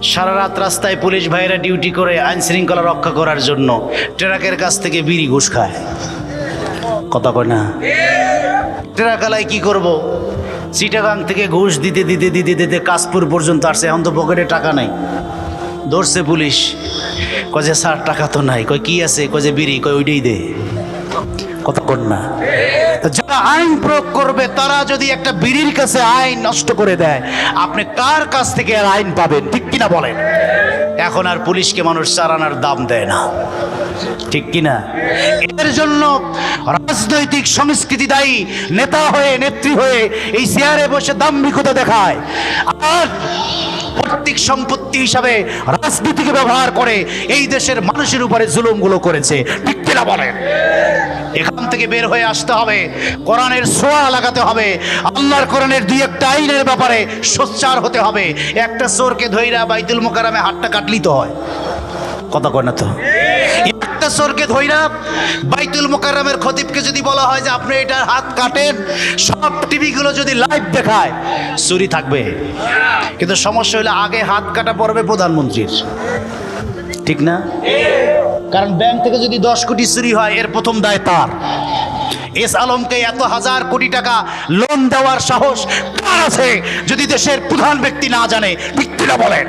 সারা রাত রাস্তায় পুলিশ ভাইরা ডিউটি করে আইন শৃঙ্খলা রক্ষা করার জন্য ট্রাকের কাছ থেকে বিড়ি ঘুষ খায়। কথা কয় না? ট্রাকালায় কি করব? চিটাগাং থেকে ঘুষ দিতে দিতে দিতে দিতে কাশপুর পর্যন্ত আসছে, এখন তো পকেটে টাকা নাই। ধরছে পুলিশ, কয় যে স্যার টাকা তো নাই। কয় কি আছে? কয় যে বিড়ি। কয় ওইটাই দে। কথা কন না? যারা আইন প্রয়োগ করবে তারা যদি একটা বিড়ির কাছে আইন নষ্ট করে দেয়, আপনি কার কাছ থেকে আর আইন পাবেন? ঠিক কিনা বলেন? এখন আর পুলিশকে মানুষ চারানার দাম দেয় না, ঠিক কিনা? এর জন্য রাজনৈতিক সংস্কৃতি দায়ী। নেতা হয়ে নেত্রী হয়ে এই চেয়ারে বসে দাম্ভিকতা দেখায়, আর পৈতৃক সম্পত্তি হিসাবে রাজনীতিকে ব্যবহার করে এই দেশের মানুষের উপরে জুলুমগুলো করেছে। ঠিক কিনা বলেন? এখান থেকে বের হয়ে আসতে হবে, কোরআনের ছোঁয়া লাগাতে হবে, আল্লাহর কোরআনের দুই একটা আইনের ব্যাপারে সোচ্চার হতে হবে। একটা চোরকে ধইরা বাইতুল মোকাররমে হাতটা কাটলি তো হয়। কথা কয় না তো? একটা চোরকে ধইরা বাইতুল মোকাররমের খতিবকে যদি বলা হয় যে আপনি এটার হাত কাটেন, সব টিভিগুলো যদি লাইভ দেখায়, চুরি থাকবে। কিন্তু সমস্যা হলে আগে হাত কাটা পড়বে প্রধানমন্ত্রীর, ঠিক না? কারণ ব্যাংক থেকে যদি 10 কোটি চুরি হয়, এর প্রথম দায় তার। এস আলমকে এত হাজার কোটি টাকা লোন দেওয়ার সাহস কার আছে যদি দেশের প্রধান ব্যক্তি না জানে? ঠিক কিনা বলেন?